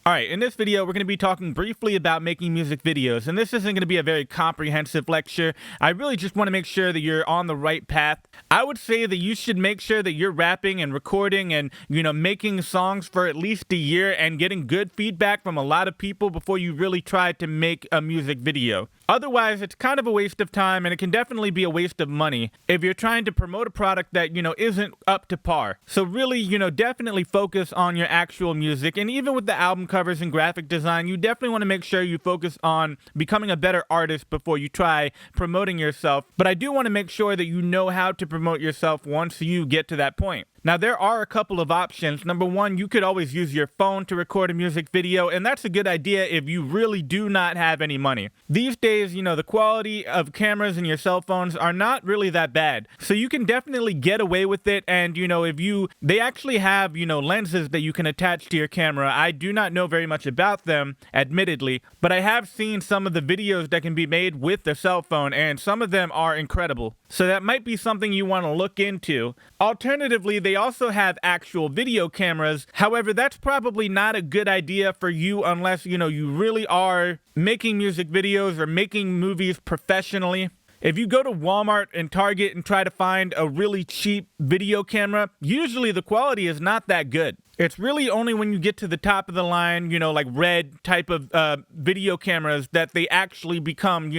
Alright, in this video, we're going to be talking briefly about making music videos, and this isn't going to be a very comprehensive lecture. I really just want to make sure that you're on the right path. I would say that you should make sure that you're rapping and recording and, making songs for at least a year and getting good feedback from a lot of people before you really try to make a music video. Otherwise, it's kind of a waste of time, and it can definitely be a waste of money if you're trying to promote a product that, isn't up to par. So really, definitely focus on your actual music, and even with the album covers and graphic design, you definitely want to make sure you focus on becoming a better artist before you try promoting yourself. But I do want to make sure that you know how to promote yourself once you get to that point. Now, there are a couple of options. Number one, you could always use your phone to record a music video, and that's a good idea if you really do not have any money. These days, the quality of cameras in your cell phones are not really that bad. So you can definitely get away with it, and, they actually have, lenses that you can attach to your camera. I do not know very much about them, admittedly, but I have seen some of the videos that can be made with the cell phone, and some of them are incredible. So that might be something you want to look into. Alternatively, they also have actual video cameras. However, that's probably not a good idea for you unless, you really are making music videos or making movies professionally. If you go to Walmart and Target and try to find a really cheap video camera, usually the quality is not that good. It's really only when you get to the top of the line, like Red type of video cameras that they actually become,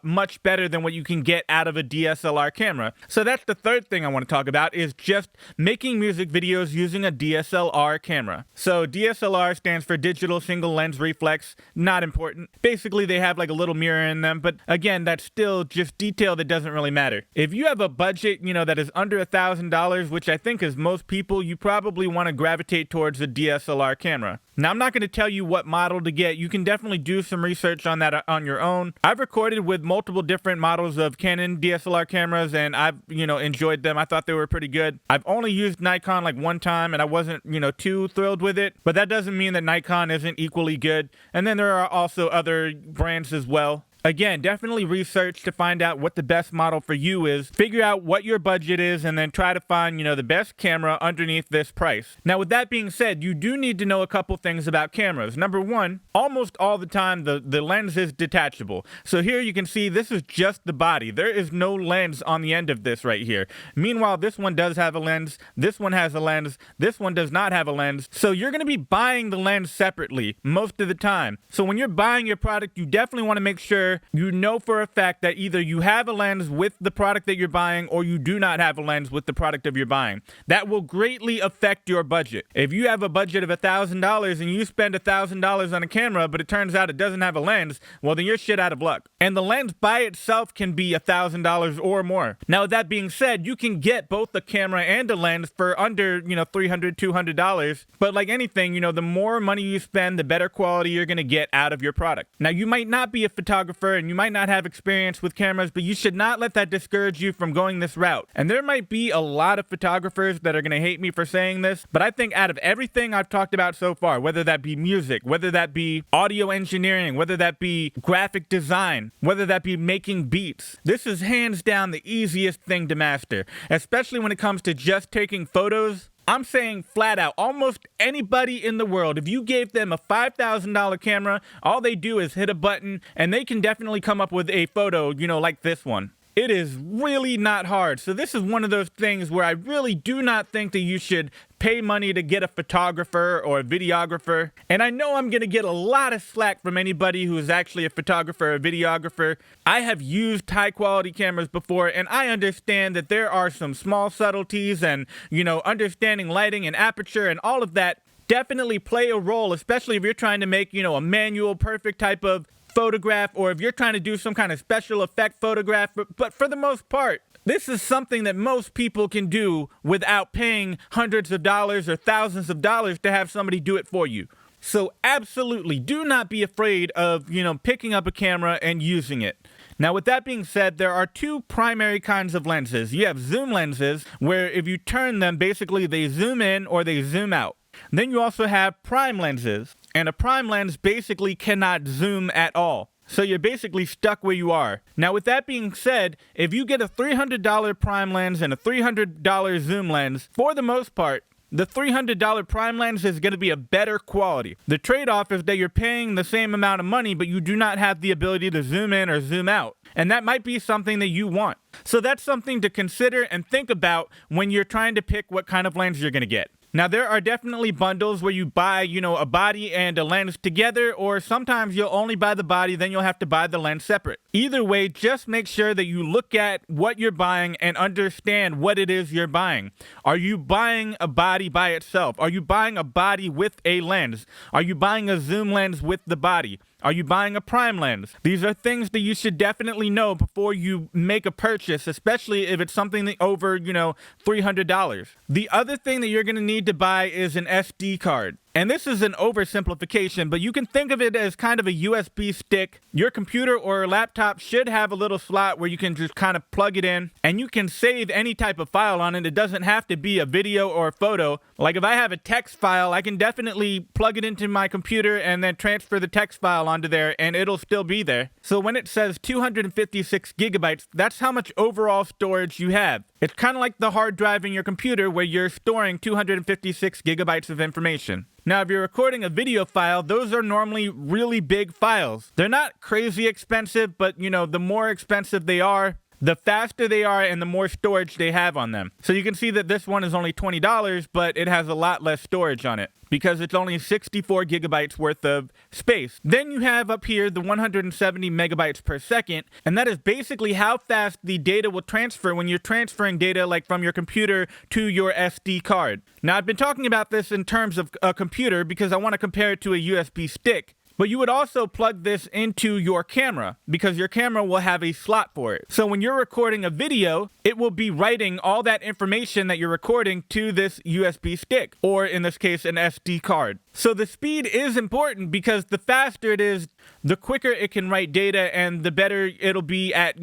much better than what you can get out of a DSLR camera. So that's the third thing I want to talk about, is just making music videos using a DSLR camera. So DSLR stands for Digital Single Lens Reflex. Not important. Basically, they have like a little mirror in them, but again, that's still just detail that doesn't really matter. If you have a budget, that is under $1,000, which I think is most people, you probably want to gravitate towards a DSLR camera. Now, I'm not going to tell you what model to get. You can definitely do some research on that on your own. I've recorded with multiple different models of Canon DSLR cameras, and I've, enjoyed them. I thought they were pretty good. I've only used Nikon like one time, and I wasn't, too thrilled with it, but that doesn't mean that Nikon isn't equally good. And then there are also other brands as well. Again, definitely research to find out what the best model for you is, figure out what your budget is, and then try to find, the best camera underneath this price. Now, with that being said, you do need to know a couple things about cameras. Number one, almost all the time, the lens is detachable. So here you can see this is just the body. There is no lens on the end of this right here. Meanwhile, this one does have a lens, this one has a lens, this one does not have a lens. So you're going to be buying the lens separately most of the time. So when you're buying your product, you definitely want to make sure you know for a fact that either you have a lens with the product that you're buying or you do not have a lens with the product that you're buying. That will greatly affect your budget. If you have a budget of $1,000 and you spend $1,000 on a camera, but it turns out it doesn't have a lens, well, then you're shit out of luck. And the lens by itself can be $1,000 or more. Now, with that being said, you can get both the camera and a lens for under, $300, $200. But like anything, the more money you spend, the better quality you're going to get out of your product. Now, you might not be a photographer and you might not have experience with cameras, but you should not let that discourage you from going this route. And there might be a lot of photographers that are going to hate me for saying this, but I think out of everything I've talked about so far, whether that be music, whether that be audio engineering, whether that be graphic design, whether that be making beats, this is hands down the easiest thing to master, especially when it comes to just taking photos. I'm saying flat out, almost anybody in the world, if you gave them a $5,000 camera, all they do is hit a button and they can definitely come up with a photo, like this one. It is really not hard. So this is one of those things where I really do not think that you should pay money to get a photographer or a videographer. And I know I'm going to get a lot of slack from anybody who is actually a photographer or a videographer. I have used high quality cameras before, and I understand that there are some small subtleties and, understanding lighting and aperture and all of that definitely play a role, especially if you're trying to make, a manual perfect type of photograph, or if you're trying to do some kind of special effect photograph. But for the most part, this is something that most people can do without paying hundreds of dollars or thousands of dollars to have somebody do it for you. So absolutely do not be afraid of, picking up a camera and using it. Now, with that being said, there are two primary kinds of lenses. You have zoom lenses, where if you turn them, basically they zoom in or they zoom out. Then you also have prime lenses, and a prime lens basically cannot zoom at all. So you're basically stuck where you are. Now, with that being said, if you get a $300 prime lens and a $300 zoom lens, for the most part, the $300 prime lens is going to be a better quality. The trade-off is that you're paying the same amount of money, but you do not have the ability to zoom in or zoom out. And that might be something that you want. So that's something to consider and think about when you're trying to pick what kind of lens you're going to get. Now, there are definitely bundles where you buy, a body and a lens together, or sometimes you'll only buy the body, then you'll have to buy the lens separate. Either way, just make sure that you look at what you're buying and understand what it is you're buying. Are you buying a body by itself? Are you buying a body with a lens? Are you buying a zoom lens with the body? Are you buying a prime lens? These are things that you should definitely know before you make a purchase, especially if it's something that over, $300. The other thing that you're going to need to buy is an SD card. And this is an oversimplification, but you can think of it as kind of a USB stick. Your computer or laptop should have a little slot where you can just kind of plug it in and you can save any type of file on it. It doesn't have to be a video or a photo. Like if I have a text file, I can definitely plug it into my computer and then transfer the text file onto there and it'll still be there. So when it says 256 gigabytes, that's how much overall storage you have. It's kind of like the hard drive in your computer where you're storing 256 gigabytes of information. Now, if you're recording a video file, those are normally really big files. They're not crazy expensive, but the more expensive they are, the faster they are and the more storage they have on them. So you can see that this one is only $20, but it has a lot less storage on it because it's only 64 gigabytes worth of space. Then you have up here the 170 megabytes per second, and that is basically how fast the data will transfer when you're transferring data like from your computer to your SD card. Now, I've been talking about this in terms of a computer because I want to compare it to a USB stick. But you would also plug this into your camera because your camera will have a slot for it. So when you're recording a video, it will be writing all that information that you're recording to this USB stick, or in this case, an SD card. So the speed is important because the faster it is, the quicker it can write data and the better it'll be at,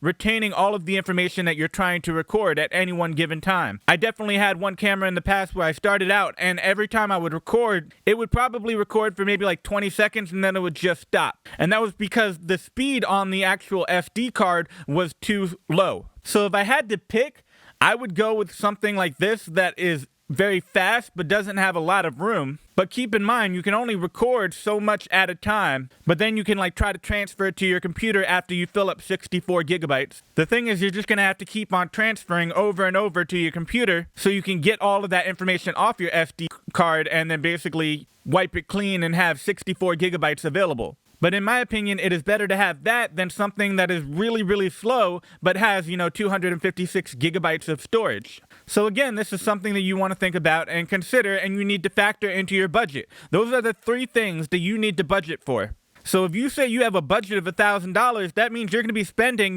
retaining all of the information that you're trying to record at any one given time. I definitely had one camera in the past where I started out and every time I would record, it would probably record for maybe like 20 seconds and then it would just stop. And that was because the speed on the actual SD card was too low. So if I had to pick, I would go with something like this that is very fast but doesn't have a lot of room. But keep in mind, you can only record so much at a time, but then you can try to transfer it to your computer after you fill up 64 gigabytes. The thing is, you're just going to have to keep on transferring over and over to your computer so you can get all of that information off your SD card and then basically wipe it clean and have 64 gigabytes available. But in my opinion, it is better to have that than something that is really, really slow, but has, 256 gigabytes of storage. So again, this is something that you want to think about and consider, and you need to factor into your budget. Those are the three things that you need to budget for. So if you say you have a budget of $1,000, that means you're going to be spending,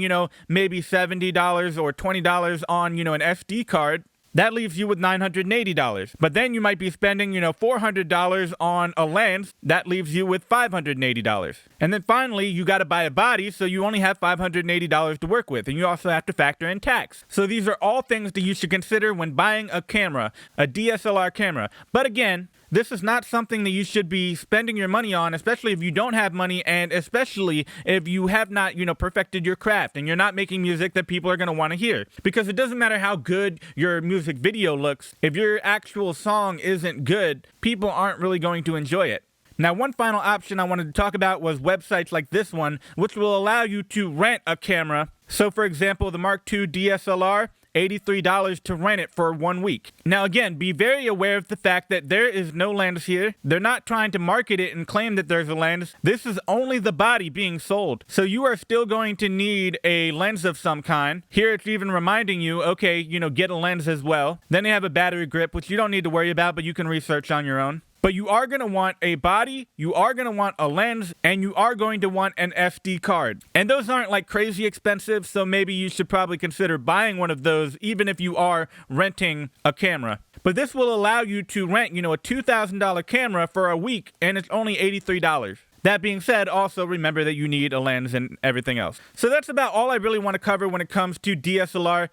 maybe $70 or $20 on, an SD card. That leaves you with $980. But then you might be spending, $400 on a lens. That leaves you with $580. And then finally, you got to buy a body, so you only have $580 to work with. And you also have to factor in tax. So these are all things that you should consider when buying a camera, a DSLR camera. But again, this is not something that you should be spending your money on, especially if you don't have money and especially if you have not, perfected your craft and you're not making music that people are going to want to hear. Because it doesn't matter how good your music video looks. If your actual song isn't good, people aren't really going to enjoy it. Now, one final option I wanted to talk about was websites like this one, which will allow you to rent a camera. So, for example, the Mark II DSLR, $83 to rent it for 1 week. Now again, be very aware of the fact that there is no lens here. They're not trying to market it and claim that there's a lens. This is only the body being sold. So you are still going to need a lens of some kind. Here it's even reminding you, okay, get a lens as well. Then they have a battery grip, which you don't need to worry about, but you can research on your own. But you are going to want a body, you are going to want a lens, and you are going to want an SD card. And those aren't crazy expensive, so maybe you should probably consider buying one of those even if you are renting a camera. But this will allow you to rent, a $2,000 camera for a week, and it's only $83. That being said, also remember that you need a lens and everything else. So that's about all I really want to cover when it comes to DSLR.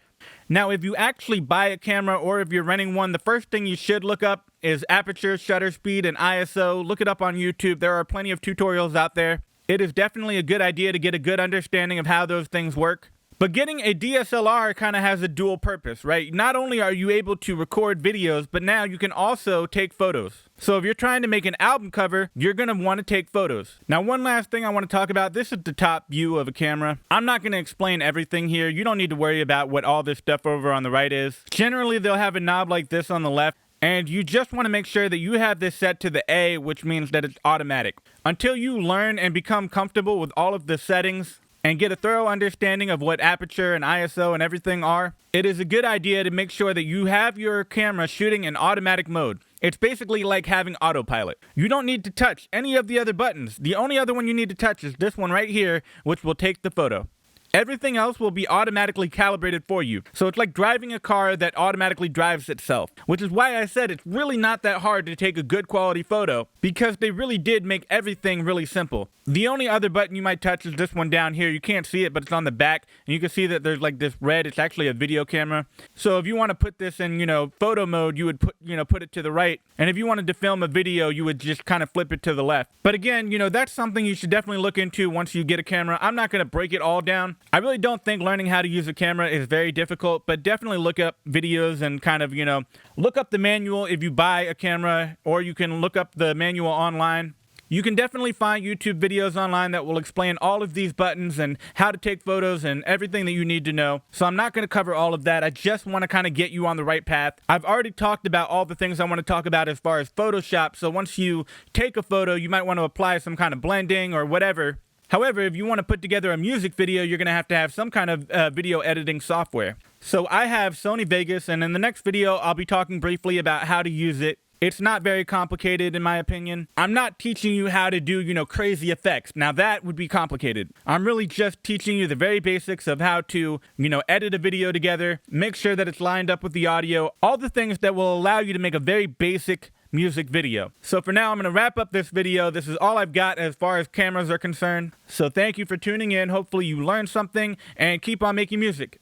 Now, if you actually buy a camera or if you're renting one, the first thing you should look up is aperture, shutter speed, and ISO. Look it up on YouTube. There are plenty of tutorials out there. It is definitely a good idea to get a good understanding of how those things work. But getting a DSLR kind of has a dual purpose, right? Not only are you able to record videos, but now you can also take photos. So if you're trying to make an album cover, you're going to want to take photos. Now, one last thing I want to talk about, this is the top view of a camera. I'm not going to explain everything here. You don't need to worry about what all this stuff over on the right is. Generally, they'll have a knob like this on the left. And you just want to make sure that you have this set to the A, which means that it's automatic. Until you learn and become comfortable with all of the settings and get a thorough understanding of what aperture and ISO and everything are, it is a good idea to make sure that you have your camera shooting in automatic mode. It's basically like having autopilot. You don't need to touch any of the other buttons. The only other one you need to touch is this one right here, which will take the photo. Everything else will be automatically calibrated for you. So it's like driving a car that automatically drives itself, which is why I said it's really not that hard to take a good quality photo, because they really did make everything really simple. The only other button you might touch is this one down here. You can't see it, but it's on the back, and you can see that there's like this red. It's actually a video camera. So if you want to put this in, photo mode, you would put it to the right. And if you wanted to film a video, you would just kind of flip it to the left. But again, that's something you should definitely look into once you get a camera. I'm not going to break it all down. I really don't think learning how to use a camera is very difficult, but definitely look up videos and kind of, look up the manual if you buy a camera, or you can look up the manual online. You can definitely find YouTube videos online that will explain all of these buttons and how to take photos and everything that you need to know. So I'm not going to cover all of that. I just want to kind of get you on the right path. I've already talked about all the things I want to talk about as far as Photoshop. So once you take a photo, you might want to apply some kind of blending or whatever. However, if you want to put together a music video, you're going to have some kind of video editing software. So I have Sony Vegas, and in the next video, I'll be talking briefly about how to use it. It's not very complicated, in my opinion. I'm not teaching you how to do, crazy effects. Now, that would be complicated. I'm really just teaching you the very basics of how to, edit a video together, make sure that it's lined up with the audio, all the things that will allow you to make a very basic music video. So for now, I'm going to wrap up this video. This is all I've got as far as cameras are concerned. So thank you for tuning in. Hopefully you learned something, and keep on making music.